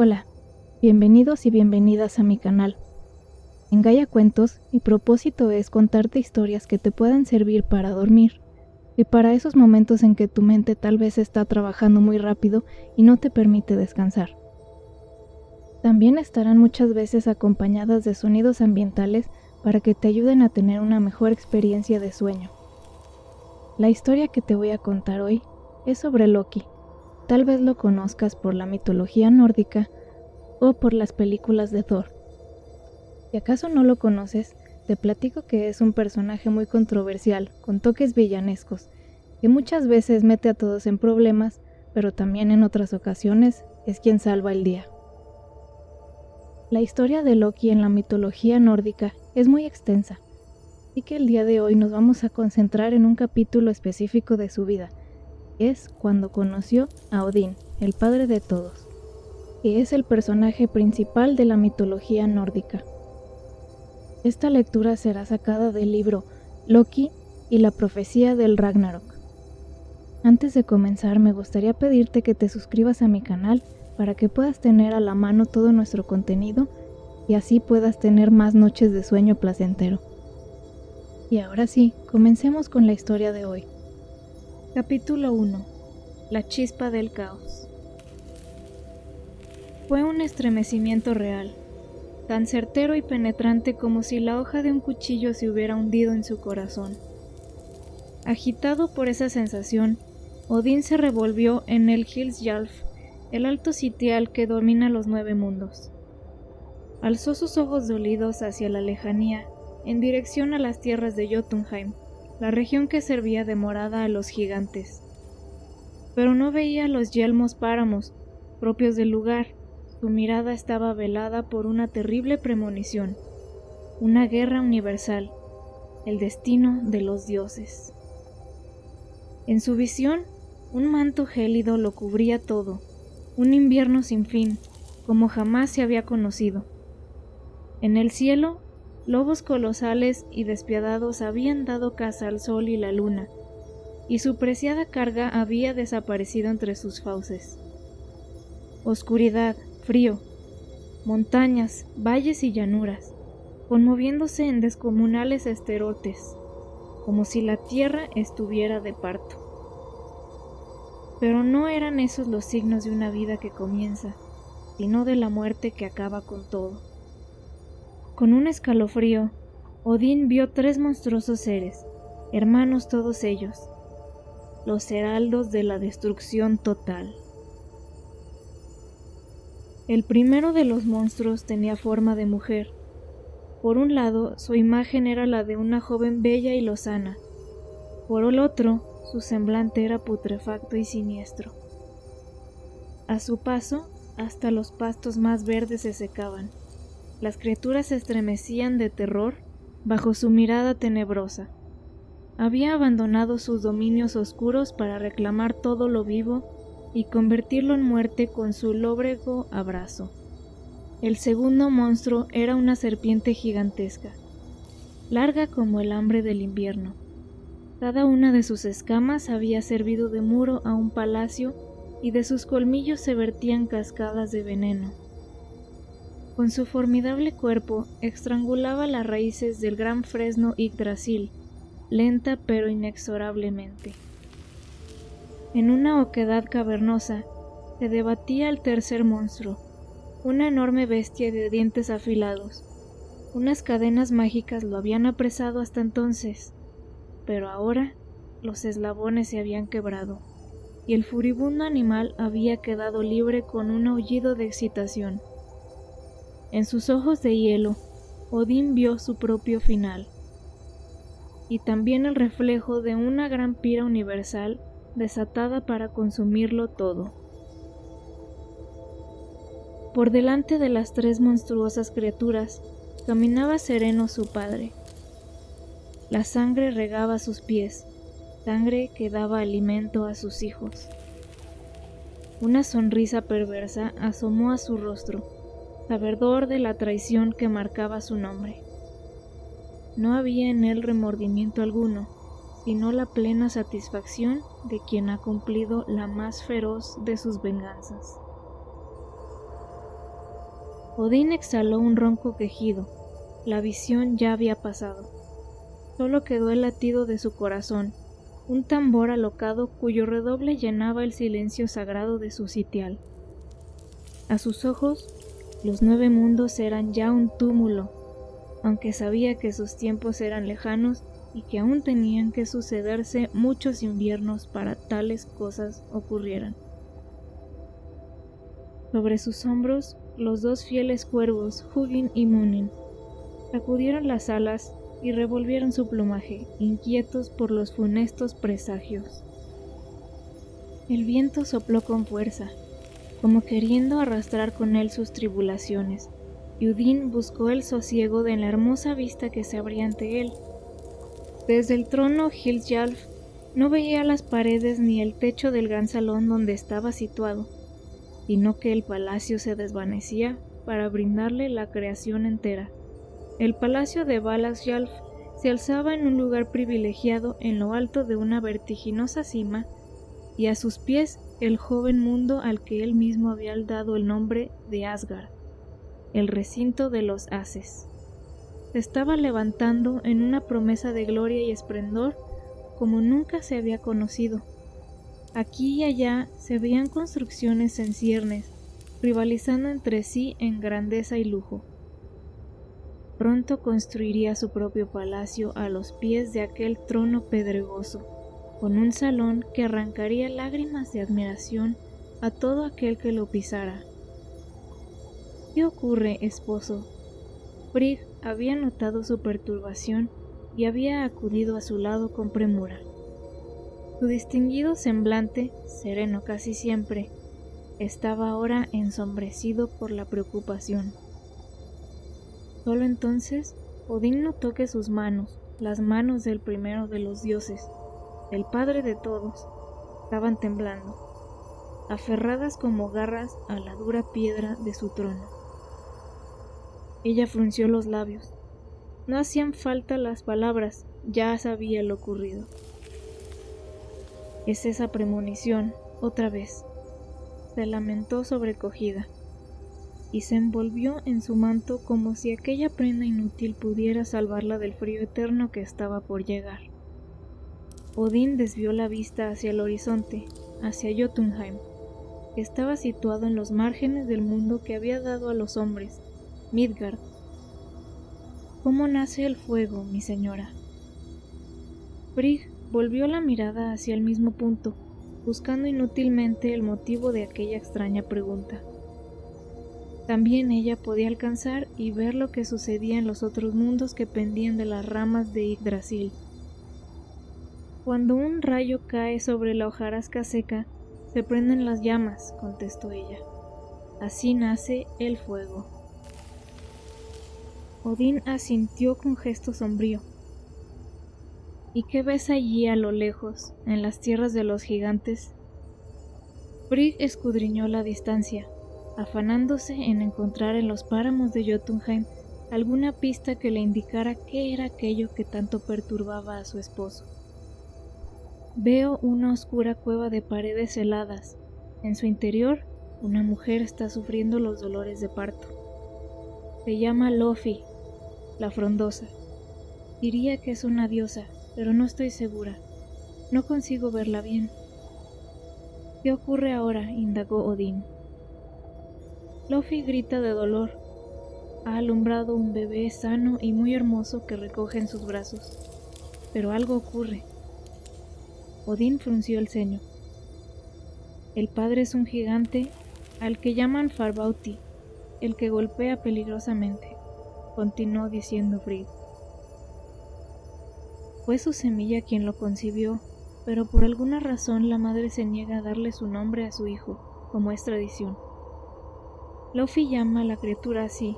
Hola, bienvenidos y bienvenidas a mi canal. En Gaia Cuentos, mi propósito es contarte historias que te puedan servir para dormir y para esos momentos en que tu mente tal vez está trabajando muy rápido y no te permite descansar. También estarán muchas veces acompañadas de sonidos ambientales para que te ayuden a tener una mejor experiencia de sueño. La historia que te voy a contar hoy es sobre Loki. Tal vez lo conozcas por la mitología nórdica o por las películas de Thor. Si acaso no lo conoces, te platico que es un personaje muy controversial, con toques villanescos, que muchas veces mete a todos en problemas, pero también en otras ocasiones es quien salva el día. La historia de Loki en la mitología nórdica es muy extensa, así que el día de hoy nos vamos a concentrar en un capítulo específico de su vida. Es cuando conoció a Odín, el padre de todos, que es el personaje principal de la mitología nórdica. Esta lectura será sacada del libro Loki y la profecía del Ragnarok. Antes de comenzar, me gustaría pedirte que te suscribas a mi canal para que puedas tener a la mano todo nuestro contenido y así puedas tener más noches de sueño placentero. Y ahora sí, comencemos con la historia de hoy. Capítulo 1. La chispa del caos. Fue un estremecimiento real, tan certero y penetrante como si la hoja de un cuchillo se hubiera hundido en su corazón. Agitado por esa sensación, Odín se revolvió en el Hildjalf, el alto sitial que domina los 9 mundos. Alzó sus ojos dolidos hacia la lejanía, en dirección a las tierras de Jotunheim, la región que servía de morada a los gigantes. Pero no veía los yelmos páramos, propios del lugar. Su mirada estaba velada por una terrible premonición, una guerra universal, el destino de los dioses. En su visión, un manto gélido lo cubría todo, un invierno sin fin, como jamás se había conocido. En el cielo, lobos colosales y despiadados habían dado caza al sol y la luna, y su preciada carga había desaparecido entre sus fauces. Oscuridad, frío, montañas, valles y llanuras, conmoviéndose en descomunales esterotes, como si la tierra estuviera de parto. Pero no eran esos los signos de una vida que comienza, sino de la muerte que acaba con todo. Con un escalofrío, Odín vio 3 monstruosos seres, hermanos todos ellos, los heraldos de la destrucción total. El primero de los monstruos tenía forma de mujer. Por un lado, su imagen era la de una joven bella y lozana. Por el otro, su semblante era putrefacto y siniestro. A su paso, hasta los pastos más verdes se secaban. Las criaturas se estremecían de terror bajo su mirada tenebrosa. Había abandonado sus dominios oscuros para reclamar todo lo vivo y convertirlo en muerte con su lóbrego abrazo. El segundo monstruo era una serpiente gigantesca, larga como el hambre del invierno. Cada una de sus escamas había servido de muro a un palacio y de sus colmillos se vertían cascadas de veneno. Con su formidable cuerpo estrangulaba las raíces del gran fresno Yggdrasil, lenta pero inexorablemente. En una oquedad cavernosa se debatía el tercer monstruo, una enorme bestia de dientes afilados. Unas cadenas mágicas lo habían apresado hasta entonces, pero ahora los eslabones se habían quebrado, y el furibundo animal había quedado libre con un aullido de excitación. En sus ojos de hielo, Odín vio su propio final, y también el reflejo de una gran pira universal desatada para consumirlo todo. Por delante de las 3 monstruosas criaturas, caminaba sereno su padre. La sangre regaba sus pies, sangre que daba alimento a sus hijos. Una sonrisa perversa asomó a su rostro, sabedor de la traición que marcaba su nombre. No había en él remordimiento alguno, sino la plena satisfacción de quien ha cumplido la más feroz de sus venganzas. Odín exhaló un ronco quejido. La visión ya había pasado. Solo quedó el latido de su corazón, un tambor alocado cuyo redoble llenaba el silencio sagrado de su sitial. A sus ojos, los 9 mundos eran ya un túmulo, aunque sabía que sus tiempos eran lejanos y que aún tenían que sucederse muchos inviernos para tales cosas ocurrieran. Sobre sus hombros, los 2 fieles cuervos, Hugin y Munin, sacudieron las alas y revolvieron su plumaje, inquietos por los funestos presagios. El viento sopló con fuerza, como queriendo arrastrar con él sus tribulaciones, y Odín buscó el sosiego de la hermosa vista que se abría ante él. Desde el trono Hildjalf no veía las paredes ni el techo del gran salón donde estaba situado, sino que el palacio se desvanecía para brindarle la creación entera. El palacio de Valasjalf se alzaba en un lugar privilegiado en lo alto de una vertiginosa cima, y a sus pies el joven mundo al que él mismo había dado el nombre de Asgard, el recinto de los Haces. Se estaba levantando en una promesa de gloria y esplendor como nunca se había conocido. Aquí y allá se veían construcciones en ciernes, rivalizando entre sí en grandeza y lujo. Pronto construiría su propio palacio a los pies de aquel trono pedregoso, con un salón que arrancaría lágrimas de admiración a todo aquel que lo pisara. ¿Qué ocurre, esposo? Frigg había notado su perturbación y había acudido a su lado con premura. Su distinguido semblante, sereno casi siempre, estaba ahora ensombrecido por la preocupación. Solo entonces Odín notó que sus manos, las manos del primero de los dioses, el padre de todos, estaban temblando, aferradas como garras a la dura piedra de su trono. Ella frunció los labios. No hacían falta las palabras, ya sabía lo ocurrido. Es esa premonición, otra vez, se lamentó sobrecogida, y se envolvió en su manto como si aquella prenda inútil pudiera salvarla del frío eterno que estaba por llegar. Odín desvió la vista hacia el horizonte, hacia Jotunheim, que estaba situado en los márgenes del mundo que había dado a los hombres, Midgard. ¿Cómo nace el fuego, mi señora? Frigg volvió la mirada hacia el mismo punto, buscando inútilmente el motivo de aquella extraña pregunta. También ella podía alcanzar y ver lo que sucedía en los otros mundos que pendían de las ramas de Yggdrasil. Cuando un rayo cae sobre la hojarasca seca, se prenden las llamas, contestó ella. Así nace el fuego. Odín asintió con gesto sombrío. ¿Y qué ves allí a lo lejos, en las tierras de los gigantes? Frigg escudriñó la distancia, afanándose en encontrar en los páramos de Jotunheim alguna pista que le indicara qué era aquello que tanto perturbaba a su esposo. Veo una oscura cueva de paredes heladas. En su interior, una mujer está sufriendo los dolores de parto. Se llama Lofi, la frondosa. Diría que es una diosa, pero no estoy segura. No consigo verla bien. ¿Qué ocurre ahora?, indagó Odín. Lofi grita de dolor. Ha alumbrado un bebé sano y muy hermoso que recoge en sus brazos. Pero algo ocurre. Odín frunció el ceño. El padre es un gigante al que llaman Farbauti, el que golpea peligrosamente, continuó diciendo Frigg. Fue su semilla quien lo concibió, pero por alguna razón la madre se niega a darle su nombre a su hijo, como es tradición. Lofi llama a la criatura así.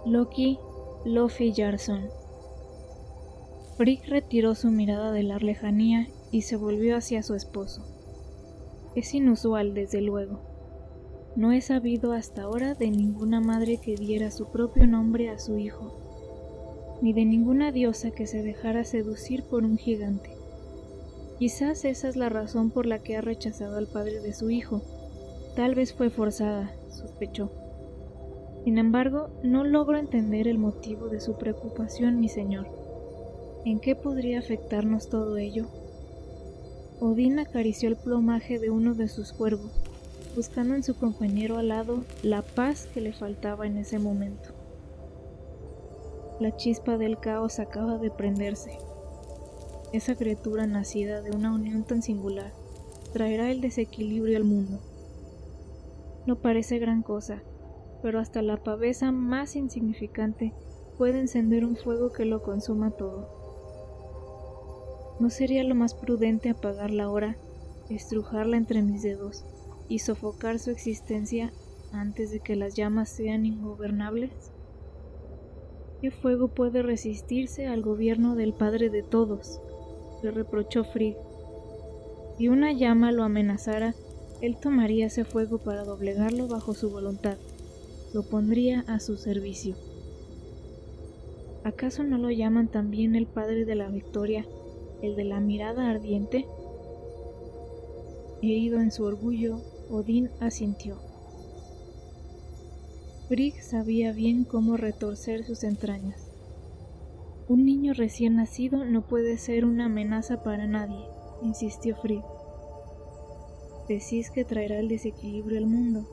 Loki Lofijarson. Frigg retiró su mirada de la lejanía y se volvió hacia su esposo. Es inusual, desde luego. No he sabido hasta ahora de ninguna madre que diera su propio nombre a su hijo, ni de ninguna diosa que se dejara seducir por un gigante. Quizás esa es la razón por la que ha rechazado al padre de su hijo. Tal vez fue forzada, sospechó. Sin embargo, no logro entender el motivo de su preocupación, mi señor. ¿En qué podría afectarnos todo ello? Odín acarició el plumaje de uno de sus cuervos, buscando en su compañero alado la paz que le faltaba en ese momento. La chispa del caos acaba de prenderse. Esa criatura nacida de una unión tan singular traerá el desequilibrio al mundo. No parece gran cosa, pero hasta la pavesa más insignificante puede encender un fuego que lo consuma todo. ¿No sería lo más prudente apagarla ahora, estrujarla entre mis dedos y sofocar su existencia antes de que las llamas sean ingobernables? ¿Qué fuego puede resistirse al gobierno del Padre de todos?, le reprochó Frigg. Si una llama lo amenazara, él tomaría ese fuego para doblegarlo bajo su voluntad, lo pondría a su servicio. ¿Acaso no lo llaman también el Padre de la Victoria, el de la mirada ardiente? Herido en su orgullo, Odín asintió. Frigg sabía bien cómo retorcer sus entrañas. Un niño recién nacido no puede ser una amenaza para nadie, insistió Frigg. Decís que traerá el desequilibrio al mundo,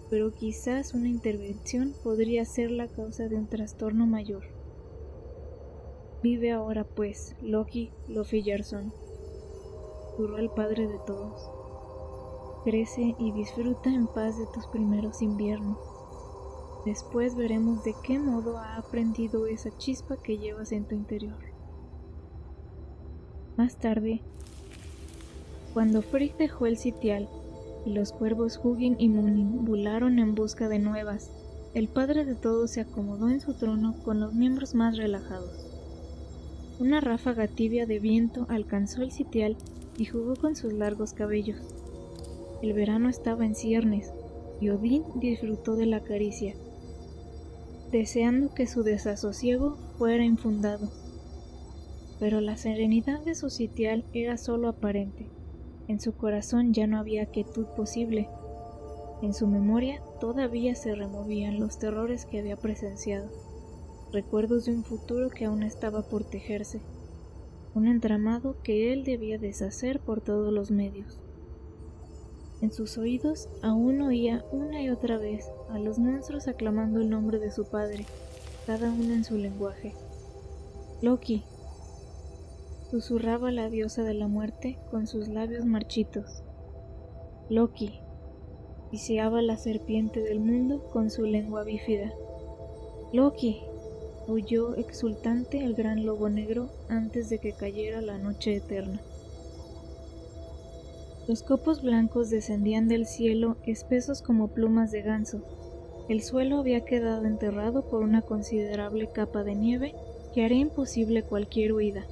pero quizás una intervención podría ser la causa de un trastorno mayor. Vive ahora pues, Loki Lofillarson, juró el padre de todos. Crece y disfruta en paz de tus primeros inviernos. Después veremos de qué modo ha aprendido esa chispa que llevas en tu interior. Más tarde, cuando Frigg dejó el sitial y los cuervos Hugin y Munin volaron en busca de nuevas, el padre de todos se acomodó en su trono con los miembros más relajados. Una ráfaga tibia de viento alcanzó el sitial y jugó con sus largos cabellos. El verano estaba en ciernes y Odín disfrutó de la caricia, deseando que su desasosiego fuera infundado. Pero la serenidad de su sitial era solo aparente. En su corazón ya no había quietud posible. En su memoria todavía se removían los terrores que había presenciado, recuerdos de un futuro que aún estaba por tejerse, un entramado que él debía deshacer por todos los medios. En sus oídos aún oía una y otra vez a los monstruos aclamando el nombre de su padre, cada uno en su lenguaje. Loki, susurraba la diosa de la muerte con sus labios marchitos. Loki, piseaba la serpiente del mundo con su lengua bífida. Loki, aulló exultante el gran lobo negro antes de que cayera la noche eterna. Los copos blancos descendían del cielo espesos como plumas de ganso. El suelo había quedado enterrado por una considerable capa de nieve que haría imposible cualquier huida.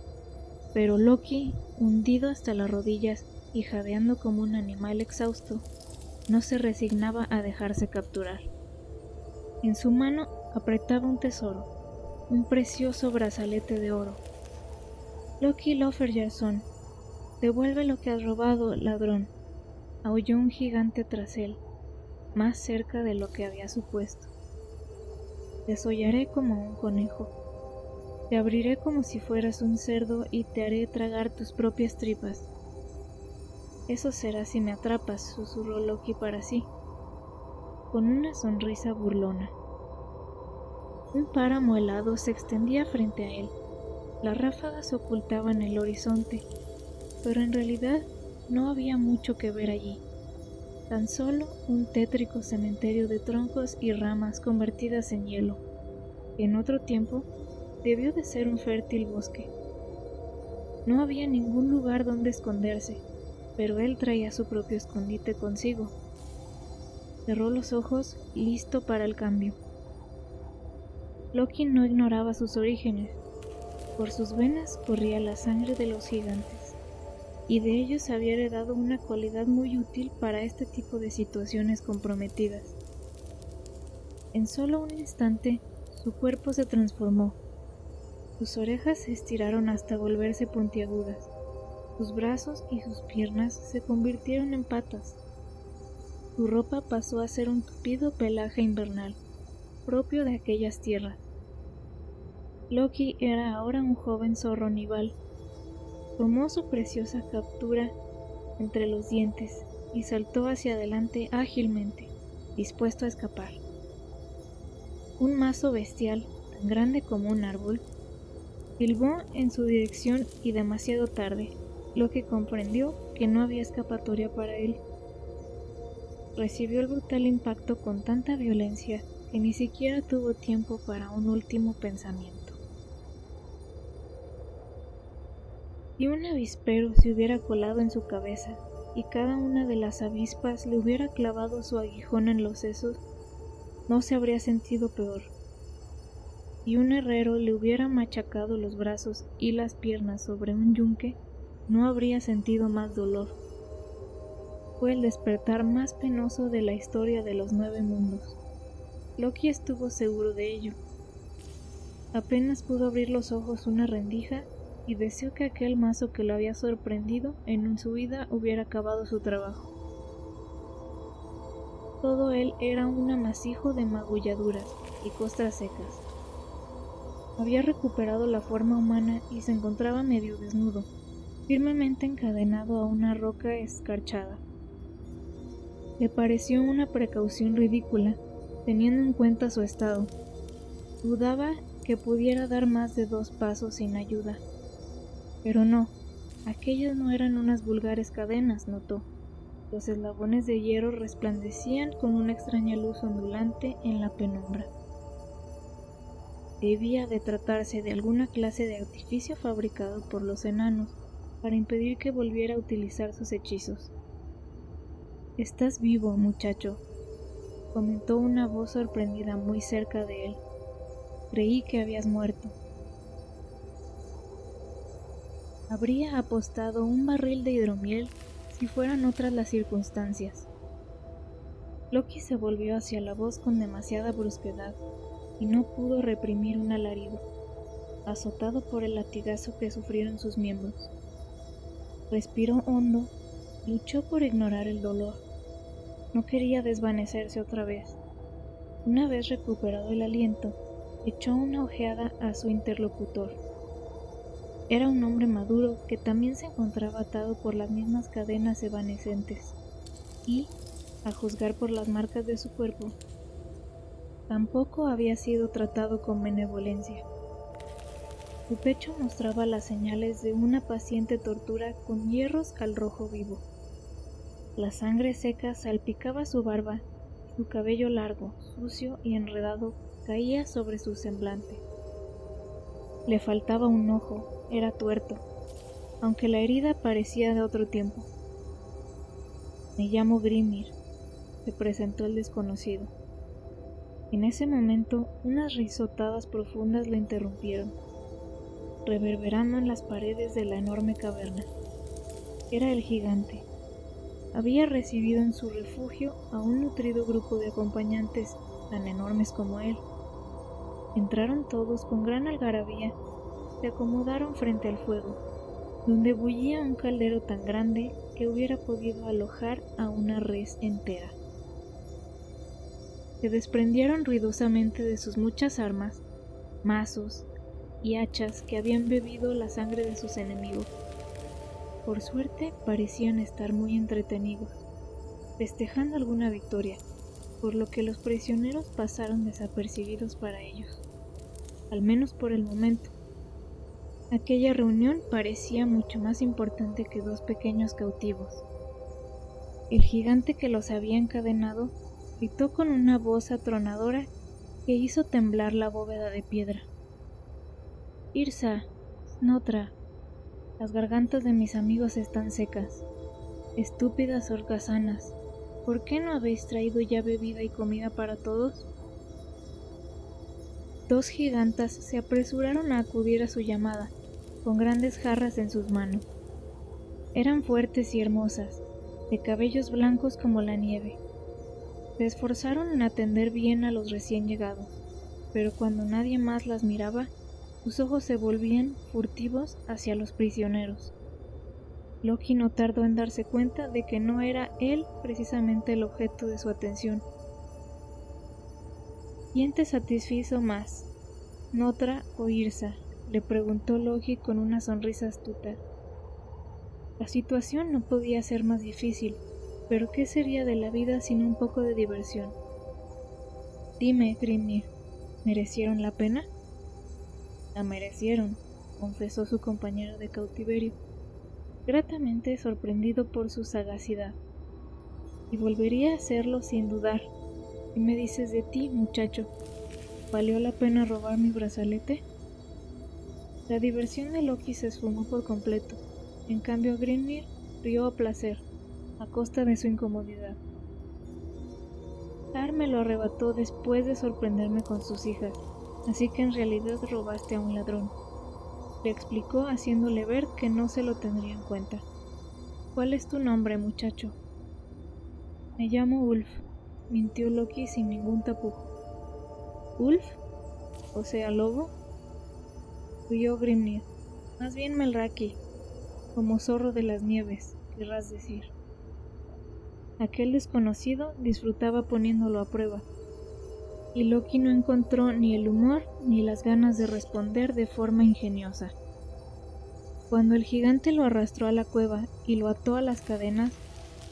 Pero Loki, hundido hasta las rodillas y jadeando como un animal exhausto, no se resignaba a dejarse capturar. En su mano apretaba un tesoro, un precioso brazalete de oro. Loki Lofiljarson, devuelve lo que has robado, ladrón, aulló un gigante tras él, más cerca de lo que había supuesto. Te desollaré como un conejo, te abriré como si fueras un cerdo y te haré tragar tus propias tripas. Eso será si me atrapas, susurró Loki para sí, con una sonrisa burlona. Un páramo helado se extendía frente a él, las ráfagas ocultaban el horizonte, pero en realidad no había mucho que ver allí, tan solo un tétrico cementerio de troncos y ramas convertidas en hielo, que en otro tiempo debió de ser un fértil bosque. No había ningún lugar donde esconderse, pero él traía su propio escondite consigo. Cerró los ojos, listo para el cambio. Loki no ignoraba sus orígenes. Por sus venas corría la sangre de los gigantes, y de ellos había heredado una cualidad muy útil para este tipo de situaciones comprometidas. En solo un instante, su cuerpo se transformó. Sus orejas se estiraron hasta volverse puntiagudas. Sus brazos y sus piernas se convirtieron en patas. Su ropa pasó a ser un tupido pelaje invernal, propio de aquellas tierras. Loki era ahora un joven zorro nival. Tomó su preciosa captura entre los dientes y saltó hacia adelante ágilmente, dispuesto a escapar. Un mazo bestial, tan grande como un árbol, silbó en su dirección y demasiado tarde, Loki comprendió que no había escapatoria para él. Recibió el brutal impacto con tanta violencia que ni siquiera tuvo tiempo para un último pensamiento. Si un avispero se hubiera colado en su cabeza y cada una de las avispas le hubiera clavado su aguijón en los sesos, no se habría sentido peor. Si un herrero le hubiera machacado los brazos y las piernas sobre un yunque, no habría sentido más dolor. Fue el despertar más penoso de la historia de los 9 mundos. Loki estuvo seguro de ello. Apenas pudo abrir los ojos una rendija y deseó que aquel mazo que lo había sorprendido en su vida hubiera acabado su trabajo. Todo él era un amasijo de magulladuras y costras secas. Había recuperado la forma humana y se encontraba medio desnudo, firmemente encadenado a una roca escarchada. Le pareció una precaución ridícula, teniendo en cuenta su estado. Dudaba que pudiera dar más de 2 pasos sin ayuda. Pero no, aquellas no eran unas vulgares cadenas, notó. Los eslabones de hierro resplandecían con una extraña luz ondulante en la penumbra. Debía de tratarse de alguna clase de artificio fabricado por los enanos para impedir que volviera a utilizar sus hechizos. «Estás vivo, muchacho», comentó una voz sorprendida muy cerca de él. «Creí que habías muerto». Habría apostado un barril de hidromiel si fueran otras las circunstancias. Loki se volvió hacia la voz con demasiada brusquedad y no pudo reprimir un alarido, azotado por el latigazo que sufrieron sus miembros. Respiró hondo, luchó por ignorar el dolor. No quería desvanecerse otra vez. Una vez recuperado el aliento, echó una ojeada a su interlocutor. Era un hombre maduro que también se encontraba atado por las mismas cadenas evanescentes y, a juzgar por las marcas de su cuerpo, tampoco había sido tratado con benevolencia. Su pecho mostraba las señales de una paciente tortura con hierros al rojo vivo. La sangre seca salpicaba su barba y su cabello largo, sucio y enredado caía sobre su semblante. Le faltaba un ojo. Era tuerto, aunque la herida parecía de otro tiempo. «Me llamo Grimir», se presentó el desconocido. En ese momento, unas risotadas profundas lo interrumpieron, reverberando en las paredes de la enorme caverna. Era el gigante. Había recibido en su refugio a un nutrido grupo de acompañantes tan enormes como él. Entraron todos con gran algarabía. Se acomodaron frente al fuego, donde bullía un caldero tan grande que hubiera podido alojar a una res entera. Se desprendieron ruidosamente de sus muchas armas, mazos y hachas que habían bebido la sangre de sus enemigos. Por suerte parecían estar muy entretenidos, festejando alguna victoria, por lo que los prisioneros pasaron desapercibidos para ellos, al menos por el momento. Aquella reunión parecía mucho más importante que 2 pequeños cautivos. El gigante que los había encadenado gritó con una voz atronadora que hizo temblar la bóveda de piedra. «Yrsa, Snotra, las gargantas de mis amigos están secas. Estúpidas holgazanas, ¿por qué no habéis traído ya bebida y comida para todos?» 2 gigantas se apresuraron a acudir a su llamada, con grandes jarras en sus manos. Eran fuertes y hermosas, de cabellos blancos como la nieve. Se esforzaron en atender bien a los recién llegados, pero cuando nadie más las miraba, sus ojos se volvían furtivos hacia los prisioneros. Loki no tardó en darse cuenta de que no era él precisamente el objeto de su atención. ¿Quién te satisfizo más, Notra o Yrsa?, le preguntó Loki con una sonrisa astuta. La situación no podía ser más difícil, pero ¿qué sería de la vida sin un poco de diversión? Dime, Grimnir, ¿merecieron la pena? La merecieron, confesó su compañero de cautiverio, gratamente sorprendido por su sagacidad. Y volvería a hacerlo sin dudar. ¿Qué me dices de ti, muchacho? ¿Valió la pena robar mi brazalete? La diversión de Loki se esfumó por completo. En cambio, Grimnir rió a placer, a costa de su incomodidad. Thar me lo arrebató después de sorprenderme con sus hijas, así que en realidad robaste a un ladrón, le explicó haciéndole ver que no se lo tendría en cuenta. ¿Cuál es tu nombre, muchacho? Me llamo Ulf, mintió Loki sin ningún tapujo. ¿Ulf? O sea, lobo. Rió Grimnir. Más bien Melraki, como zorro de las nieves, querrás decir. Aquel desconocido disfrutaba poniéndolo a prueba, y Loki no encontró ni el humor ni las ganas de responder de forma ingeniosa. Cuando el gigante lo arrastró a la cueva y lo ató a las cadenas,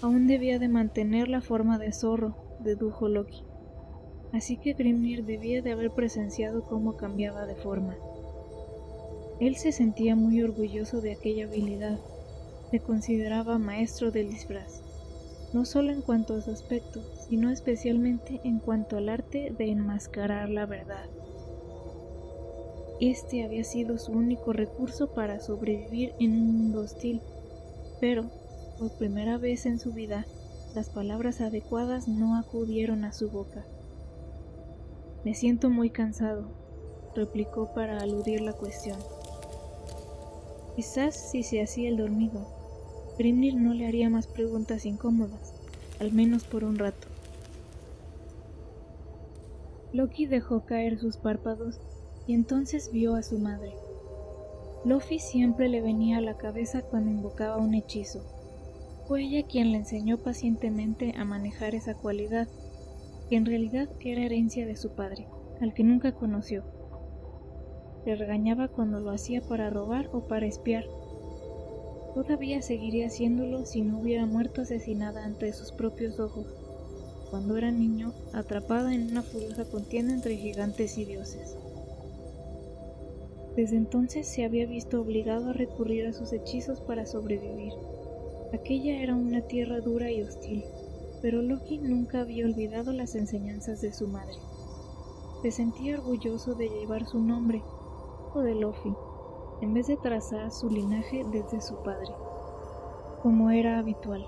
aún debía de mantener la forma de zorro, dedujo Loki. Así que Grimnir debía de haber presenciado cómo cambiaba de forma. Él se sentía muy orgulloso de aquella habilidad. Se consideraba maestro del disfraz, no solo en cuanto a su aspecto, sino especialmente en cuanto al arte de enmascarar la verdad. Este había sido su único recurso para sobrevivir en un mundo hostil, pero, por primera vez en su vida, las palabras adecuadas no acudieron a su boca. Me siento muy cansado, replicó para aludir la cuestión. Quizás si se hacía el dormido, Grimnir no le haría más preguntas incómodas, al menos por un rato. Loki dejó caer sus párpados y entonces vio a su madre. Luffy siempre le venía a la cabeza cuando invocaba un hechizo. Fue ella quien le enseñó pacientemente a manejar esa cualidad, que en realidad era herencia de su padre, al que nunca conoció. Le regañaba cuando lo hacía para robar o para espiar. Todavía seguiría haciéndolo si no hubiera muerto asesinada ante sus propios ojos, cuando era niño, atrapada en una furiosa contienda entre gigantes y dioses. Desde entonces se había visto obligado a recurrir a sus hechizos para sobrevivir. Aquella era una tierra dura y hostil, pero Loki nunca había olvidado las enseñanzas de su madre. Se sentía orgulloso de llevar su nombre, o de Luffy, en vez de trazar su linaje desde su padre, como era habitual.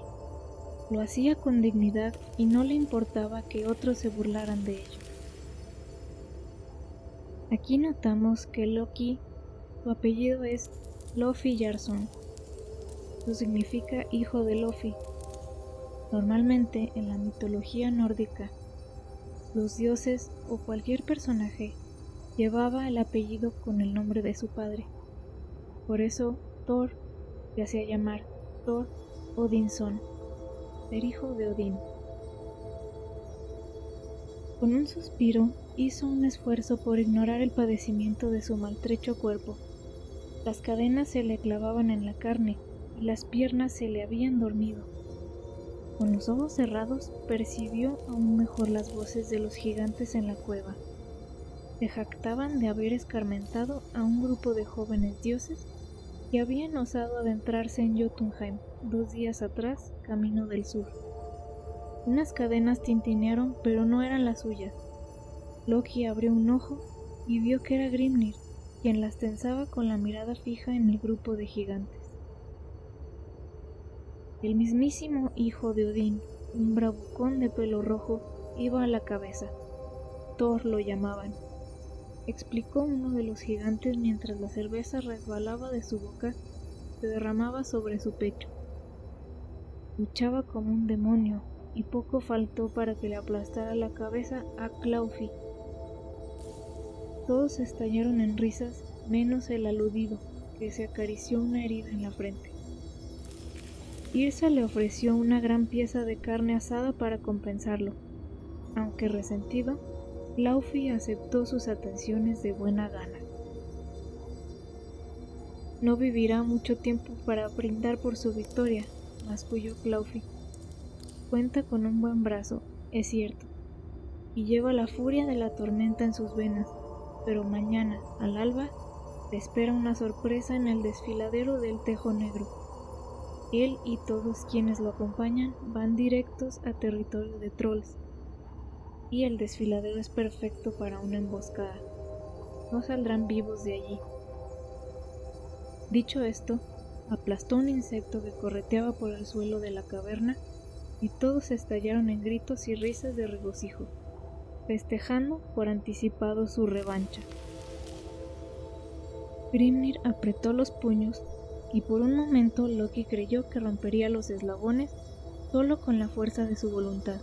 Lo hacía con dignidad y no le importaba que otros se burlaran de ello. Aquí notamos que Loki, su apellido es Lofiljarson. Eso significa hijo de Lofi. Normalmente en la mitología nórdica, los dioses o cualquier personaje llevaba el apellido con el nombre de su padre. Por eso Thor se hacía llamar Thor Odinson, ser hijo de Odín. Con un suspiro hizo un esfuerzo por ignorar el padecimiento de su maltrecho cuerpo. Las cadenas se le clavaban en la carne y las piernas se le habían dormido. Con los ojos cerrados percibió aún mejor las voces de los gigantes en la cueva. Se jactaban de haber escarmentado a un grupo de jóvenes dioses que habían osado adentrarse en Jotunheim 2 días atrás, camino del sur. Unas cadenas tintinearon, pero no eran las suyas. Loki abrió un ojo y vio que era Grimnir, quien las tensaba con la mirada fija en el grupo de gigantes. El mismísimo hijo de Odín, un bravucón de pelo rojo, iba a la cabeza. Thor lo llamaban, explicó uno de los gigantes mientras la cerveza resbalaba de su boca, se derramaba sobre su pecho. Luchaba como un demonio, y poco faltó para que le aplastara la cabeza a Claufi. Todos estallaron en risas, menos el aludido, que se acarició una herida en la frente. Yrsa le ofreció una gran pieza de carne asada para compensarlo. Aunque resentido, Laufey aceptó sus atenciones de buena gana. No vivirá mucho tiempo para brindar por su victoria, masculló Laufey. Cuenta con un buen brazo, es cierto, y lleva la furia de la tormenta en sus venas, pero mañana, al alba, le espera una sorpresa en el desfiladero del Tejo Negro. Él y todos quienes lo acompañan van directos a territorio de trolls, y el desfiladero es perfecto para una emboscada. No saldrán vivos de allí. Dicho esto, aplastó un insecto que correteaba por el suelo de la caverna y todos estallaron en gritos y risas de regocijo, festejando por anticipado su revancha. Grimnir apretó los puños y por un momento Loki creyó que rompería los eslabones solo con la fuerza de su voluntad.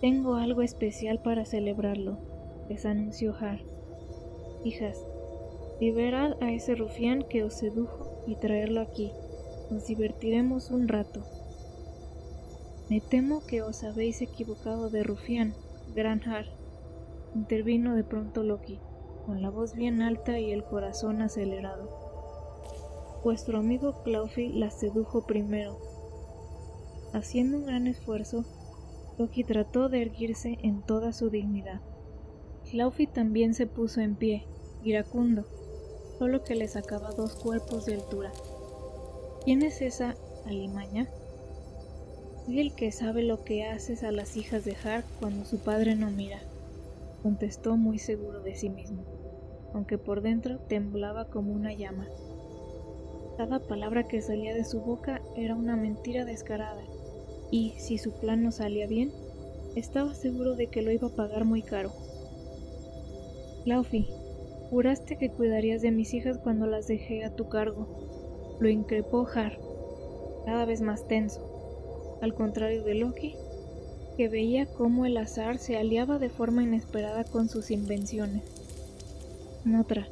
«Tengo algo especial para celebrarlo», les anunció Har. «Hijas, liberad a ese rufián que os sedujo y traerlo aquí. Nos divertiremos un rato». «Me temo que os habéis equivocado de rufián, gran Har», intervino de pronto Loki, con la voz bien alta y el corazón acelerado. «Vuestro amigo Laufey la sedujo primero». Haciendo un gran esfuerzo, Loki trató de erguirse en toda su dignidad. Laufey también se puso en pie, iracundo, solo que le sacaba 2 cuerpos de altura. «¿Quién es esa alimaña?» «Soy el que sabe lo que haces a las hijas de Har cuando su padre no mira», contestó muy seguro de sí mismo, aunque por dentro temblaba como una llama. Cada palabra que salía de su boca era una mentira descarada, y, si su plan no salía bien, estaba seguro de que lo iba a pagar muy caro. «Laufey, juraste que cuidarías de mis hijas cuando las dejé a tu cargo», lo increpó Har, cada vez más tenso, al contrario de Loki, que veía cómo el azar se aliaba de forma inesperada con sus invenciones. Notra,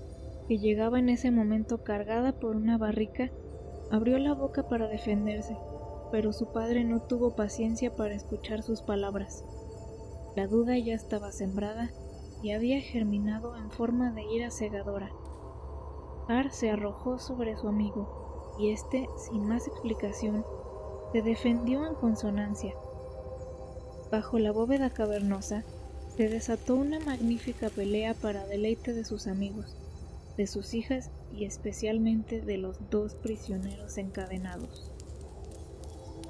que llegaba en ese momento cargada por una barrica, abrió la boca para defenderse, pero su padre no tuvo paciencia para escuchar sus palabras. La duda ya estaba sembrada y había germinado en forma de ira cegadora. Har se arrojó sobre su amigo, y éste, sin más explicación, se defendió en consonancia. Bajo la bóveda cavernosa se desató una magnífica pelea para deleite de sus amigos, de sus hijas y especialmente de los 2 prisioneros encadenados.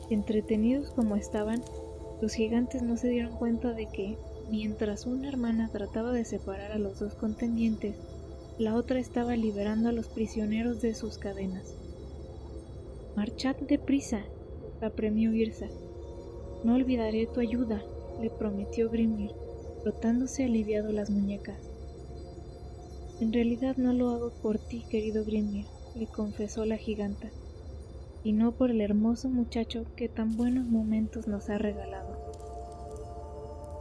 Entretenidos como estaban, los gigantes no se dieron cuenta de que, mientras una hermana trataba de separar a los 2 contendientes, la otra estaba liberando a los prisioneros de sus cadenas. «Marchad deprisa», apremió Yrsa. «No olvidaré tu ayuda», le prometió Grimnir, frotándose aliviado las muñecas. «En realidad no lo hago por ti, querido Grimnir», le confesó la giganta, «y no por el hermoso muchacho que tan buenos momentos nos ha regalado».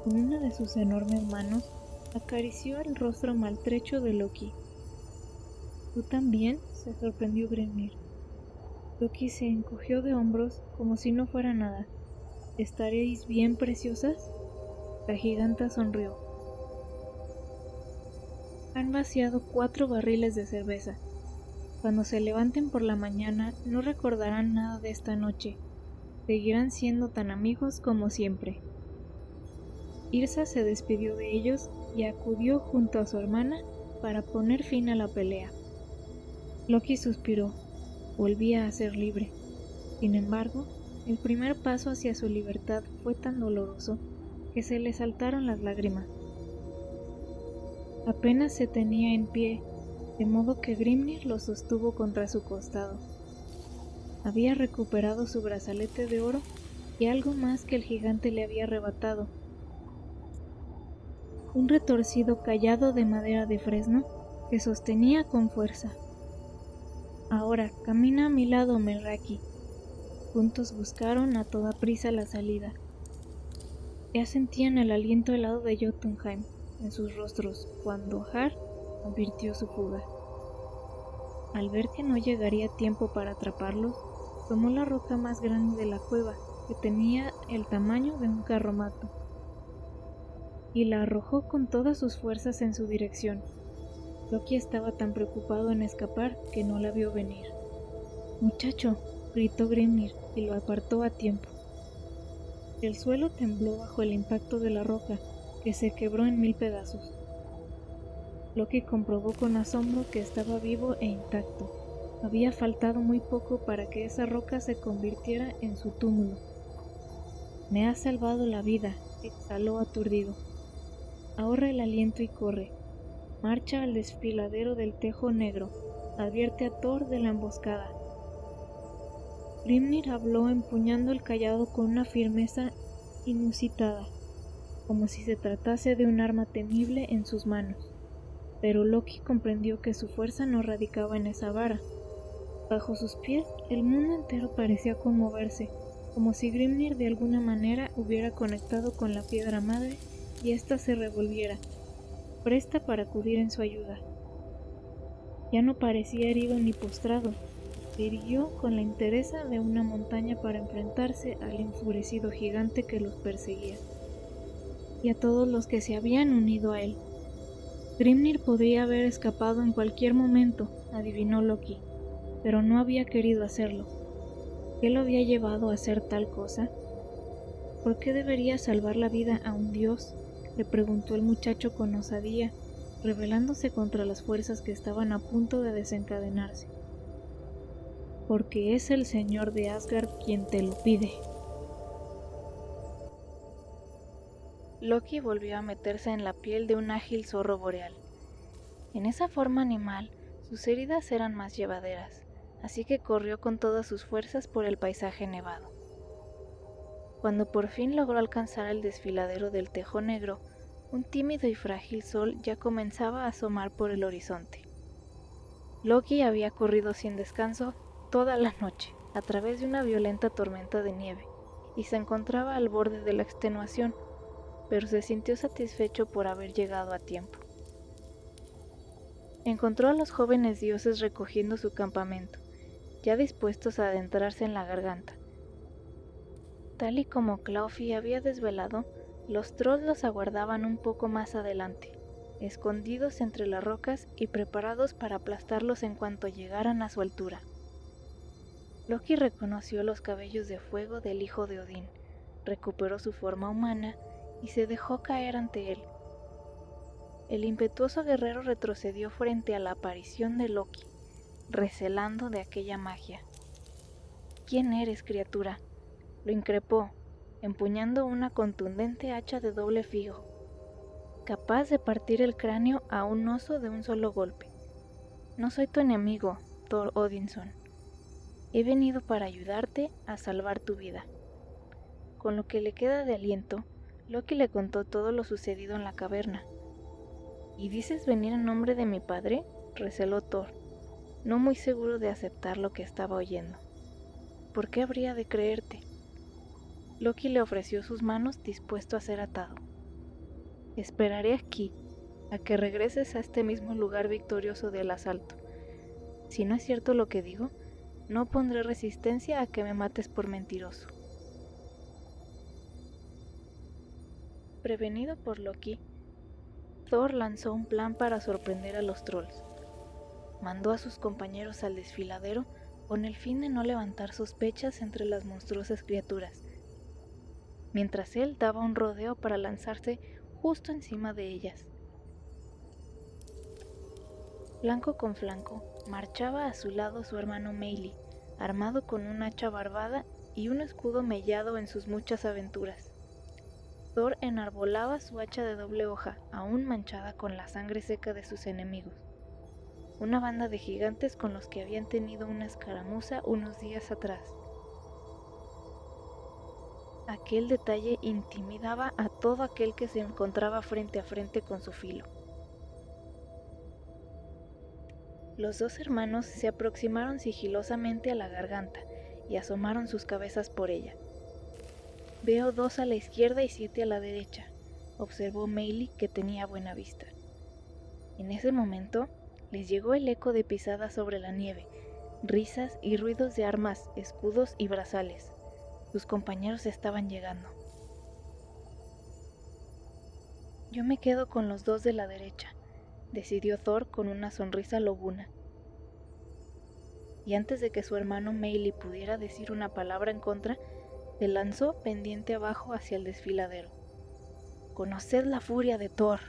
Con una de sus enormes manos acarició el rostro maltrecho de Loki. «¿Tú también?», se sorprendió Grimnir. Loki se encogió de hombros como si no fuera nada. «¿Estaréis bien, preciosas?». La giganta sonrió. «Han vaciado 4 barriles de cerveza. Cuando se levanten por la mañana no recordarán nada de esta noche. Seguirán siendo tan amigos como siempre». Yrsa se despidió de ellos y acudió junto a su hermana para poner fin a la pelea. Loki suspiró. Volvía a ser libre. Sin embargo, el primer paso hacia su libertad fue tan doloroso que se le saltaron las lágrimas. Apenas se tenía en pie, de modo que Grimnir lo sostuvo contra su costado. Había recuperado su brazalete de oro y algo más que el gigante le había arrebatado. Un retorcido cayado de madera de fresno que sostenía con fuerza. «Ahora, camina a mi lado, Merraki». Juntos buscaron a toda prisa la salida. Ya sentían el aliento helado de Jotunheim en sus rostros cuando Har advirtió su fuga. Al ver que no llegaría tiempo para atraparlos, Tomó la roca más grande de la cueva, que tenía el tamaño de un carromato, y la arrojó con todas sus fuerzas en su dirección. Loki estaba tan preocupado en escapar que no la vio venir. «¡Muchacho!», gritó Grimnir y lo apartó a tiempo. El suelo tembló bajo el impacto de la roca, que se quebró en 1000 pedazos. Loki comprobó con asombro que estaba vivo e intacto. Había faltado muy poco para que esa roca se convirtiera en su túmulo. «Me has salvado la vida», exhaló aturdido. «Ahorra el aliento y corre. Marcha al desfiladero del Tejo Negro. Advierte a Thor de la emboscada». Grimnir habló empuñando el cayado con una firmeza inusitada, como si se tratase de un arma temible en sus manos. Pero Loki comprendió que su fuerza no radicaba en esa vara. Bajo sus pies, el mundo entero parecía conmoverse, como si Grimnir de alguna manera hubiera conectado con la piedra madre y ésta se revolviera, presta para acudir en su ayuda. Ya no parecía herido ni postrado. Se irguió con la entereza de una montaña para enfrentarse al enfurecido gigante que los perseguía, y a todos los que se habían unido a él. Grimnir podría haber escapado en cualquier momento, adivinó Loki, pero no había querido hacerlo. ¿Qué lo había llevado a hacer tal cosa? ¿Por qué debería salvar la vida a un dios?, le preguntó el muchacho con osadía, rebelándose contra las fuerzas que estaban a punto de desencadenarse. «Porque es el señor de Asgard quien te lo pide». Loki volvió a meterse en la piel de un ágil zorro boreal. En esa forma animal, sus heridas eran más llevaderas, así que corrió con todas sus fuerzas por el paisaje nevado. Cuando por fin logró alcanzar el desfiladero del Tejo Negro, un tímido y frágil sol ya comenzaba a asomar por el horizonte. Loki había corrido sin descanso toda la noche, a través de una violenta tormenta de nieve, y se encontraba al borde de la extenuación, pero se sintió satisfecho por haber llegado a tiempo. Encontró a los jóvenes dioses recogiendo su campamento, ya dispuestos a adentrarse en la garganta. Tal y como Clawfey había desvelado, los trolls los aguardaban un poco más adelante, escondidos entre las rocas y preparados para aplastarlos en cuanto llegaran a su altura. Loki reconoció los cabellos de fuego del hijo de Odín, recuperó su forma humana y se dejó caer ante él. El impetuoso guerrero retrocedió frente a la aparición de Loki, recelando de aquella magia. «¿Quién eres, criatura?», lo increpó, empuñando una contundente hacha de doble filo, capaz de partir el cráneo a un oso de un solo golpe. «No soy tu enemigo, Thor Odinson. He venido para ayudarte a salvar tu vida». Con lo que le queda de aliento, Loki le contó todo lo sucedido en la caverna. «¿Y dices venir en nombre de mi padre?», receló Thor, no muy seguro de aceptar lo que estaba oyendo. «¿Por qué habría de creerte?». Loki le ofreció sus manos, dispuesto a ser atado. «Esperaré aquí, a que regreses a este mismo lugar victorioso del asalto. Si no es cierto lo que digo, no pondré resistencia a que me mates por mentiroso». Prevenido por Loki, Thor lanzó un plan para sorprender a los trolls. Mandó a sus compañeros al desfiladero con el fin de no levantar sospechas entre las monstruosas criaturas, mientras él daba un rodeo para lanzarse justo encima de ellas. Flanco con flanco, marchaba a su lado su hermano Meili, armado con un hacha barbada y un escudo mellado en sus muchas aventuras. Thor enarbolaba su hacha de doble hoja, aún manchada con la sangre seca de sus enemigos, una banda de gigantes con los que habían tenido una escaramuza unos días atrás. Aquel detalle intimidaba a todo aquel que se encontraba frente a frente con su filo. Los dos hermanos se aproximaron sigilosamente a la garganta y asomaron sus cabezas por ella. «Veo 2 a la izquierda y 7 a la derecha», observó Meili, que tenía buena vista. En ese momento les llegó el eco de pisadas sobre la nieve, risas y ruidos de armas, escudos y brazales. Sus compañeros estaban llegando. Yo me quedo con los dos de la derecha, decidió Thor con una sonrisa lobuna. Y antes de que su hermano Meili pudiera decir una palabra en contra, se lanzó pendiente abajo hacia el desfiladero. «¡Conoced la furia de Thor!»,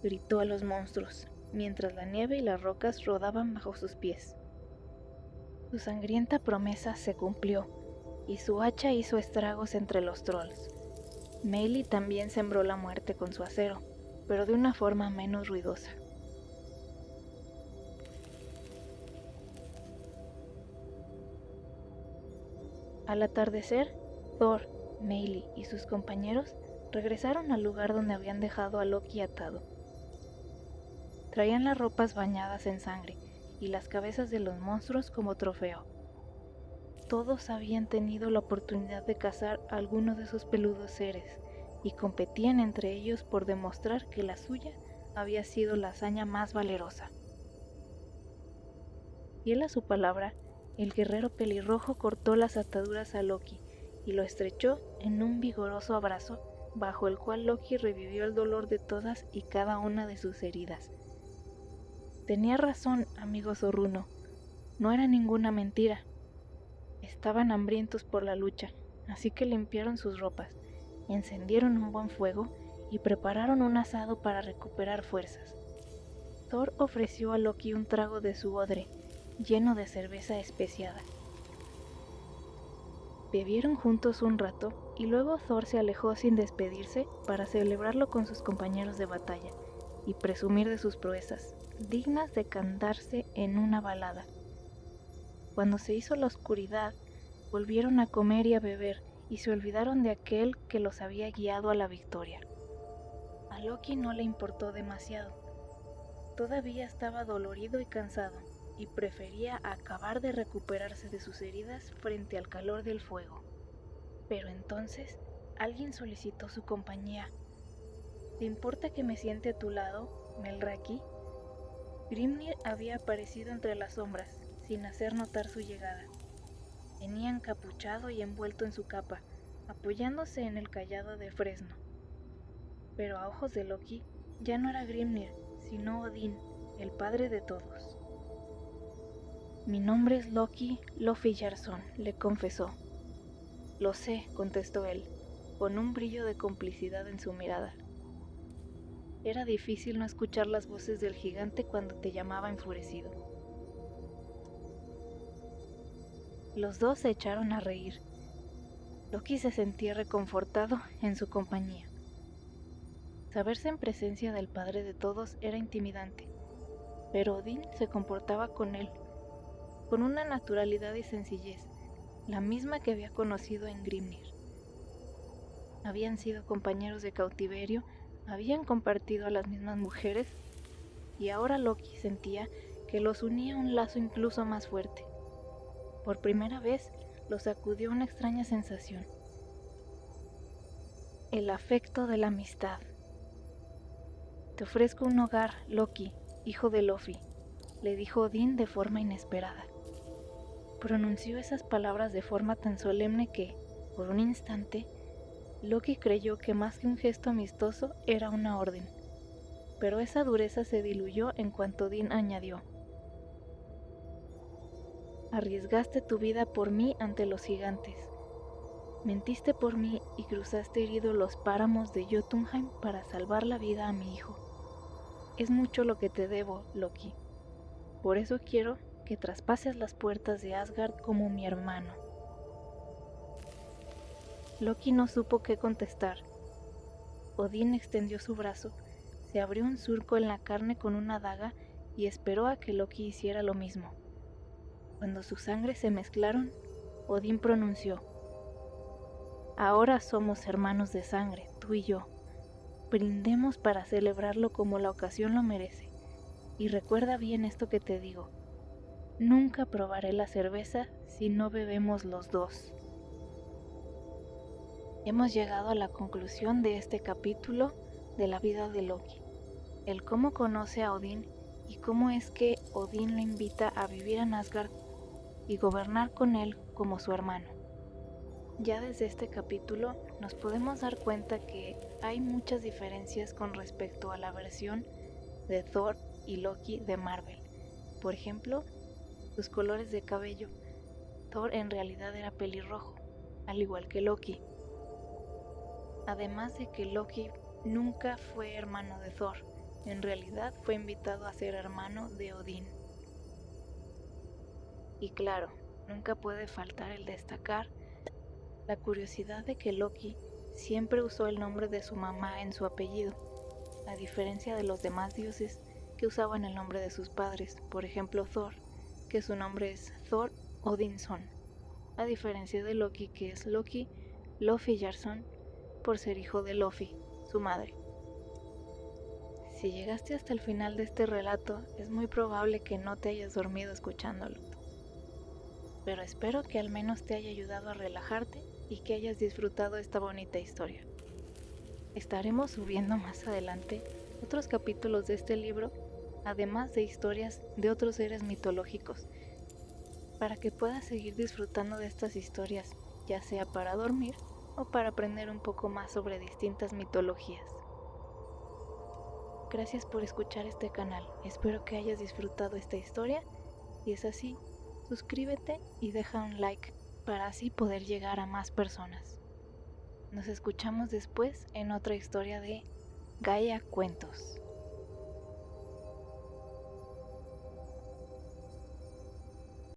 gritó a los monstruos, mientras la nieve y las rocas rodaban bajo sus pies. Su sangrienta promesa se cumplió, y su hacha hizo estragos entre los trolls. Meili también sembró la muerte con su acero, pero de una forma menos ruidosa. Al atardecer, Thor, Meili y sus compañeros regresaron al lugar donde habían dejado a Loki atado. Traían las ropas bañadas en sangre y las cabezas de los monstruos como trofeo. Todos habían tenido la oportunidad de cazar a alguno de esos peludos seres y competían entre ellos por demostrar que la suya había sido la hazaña más valerosa. Fiel a su palabra, el guerrero pelirrojo cortó las ataduras a Loki y lo estrechó en un vigoroso abrazo, bajo el cual Loki revivió el dolor de todas y cada una de sus heridas. Tenía razón, amigo zorruno, no era ninguna mentira. Estaban hambrientos por la lucha, así que limpiaron sus ropas, encendieron un buen fuego y prepararon un asado para recuperar fuerzas. Thor ofreció a Loki un trago de su odre, lleno de cerveza especiada. Bebieron juntos un rato y luego Thor se alejó sin despedirse para celebrarlo con sus compañeros de batalla y presumir de sus proezas, dignas de cantarse en una balada. Cuando se hizo la oscuridad, volvieron a comer y a beber y se olvidaron de aquel que los había guiado a la victoria. A Loki no le importó demasiado. Todavía estaba dolorido y cansado, y prefería acabar de recuperarse de sus heridas frente al calor del fuego. Pero entonces, alguien solicitó su compañía. ¿Te importa que me siente a tu lado, Melraki? Grimnir había aparecido entre las sombras, sin hacer notar su llegada. Venía encapuchado y envuelto en su capa, apoyándose en el cayado de fresno. Pero a ojos de Loki, ya no era Grimnir, sino Odín, el padre de todos. «Mi nombre es Loki Lofillarson», le confesó. «Lo sé», contestó él, con un brillo de complicidad en su mirada. Era difícil no escuchar las voces del gigante cuando te llamaba enfurecido. Los dos se echaron a reír. Loki se sentía reconfortado en su compañía. Saberse en presencia del padre de todos era intimidante, pero Odín se comportaba con él con una naturalidad y sencillez, la misma que había conocido en Grimnir. Habían sido compañeros de cautiverio, habían compartido a las mismas mujeres, y ahora Loki sentía que los unía un lazo incluso más fuerte. Por primera vez los sacudió una extraña sensación: el afecto de la amistad. «Te ofrezco un hogar, Loki, hijo de Lofi», le dijo Odín de forma inesperada. Pronunció esas palabras de forma tan solemne que, por un instante, Loki creyó que más que un gesto amistoso era una orden, pero esa dureza se diluyó en cuanto Odín añadió: «Arriesgaste tu vida por mí ante los gigantes. Mentiste por mí y cruzaste herido los páramos de Jotunheim para salvar la vida a mi hijo. Es mucho lo que te debo, Loki. Por eso quiero que traspases las puertas de Asgard como mi hermano». Loki no supo qué contestar. Odín extendió su brazo, se abrió un surco en la carne con una daga y esperó a que Loki hiciera lo mismo. Cuando sus sangres se mezclaron, Odín pronunció: «Ahora somos hermanos de sangre, tú y yo. Brindemos para celebrarlo como la ocasión lo merece. Y recuerda bien esto que te digo: nunca probaré la cerveza si no bebemos los dos». Hemos llegado a la conclusión de este capítulo de la vida de Loki, el cómo conoce a Odín y cómo es que Odín lo invita a vivir en Asgard y gobernar con él como su hermano. Ya desde este capítulo nos podemos dar cuenta que hay muchas diferencias con respecto a la versión de Thor y Loki de Marvel. Por ejemplo, sus colores de cabello. Thor en realidad era pelirrojo, al igual que Loki. Además de que Loki nunca fue hermano de Thor, en realidad fue invitado a ser hermano de Odín. Y claro, nunca puede faltar el destacar la curiosidad de que Loki siempre usó el nombre de su mamá en su apellido, a diferencia de los demás dioses que usaban el nombre de sus padres, por ejemplo Thor, que su nombre es Thor Odinson, a diferencia de Loki, que es Loki Lofiljarson, por ser hijo de Lofi, su madre. Si llegaste hasta el final de este relato, es muy probable que no te hayas dormido escuchándolo, pero espero que al menos te haya ayudado a relajarte y que hayas disfrutado esta bonita historia. Estaremos subiendo más adelante otros capítulos de este libro, además de historias de otros seres mitológicos, para que puedas seguir disfrutando de estas historias, ya sea para dormir o para aprender un poco más sobre distintas mitologías. Gracias por escuchar este canal, espero que hayas disfrutado esta historia. Si es así, suscríbete y deja un like para así poder llegar a más personas. Nos escuchamos después en otra historia de Gaia Cuentos.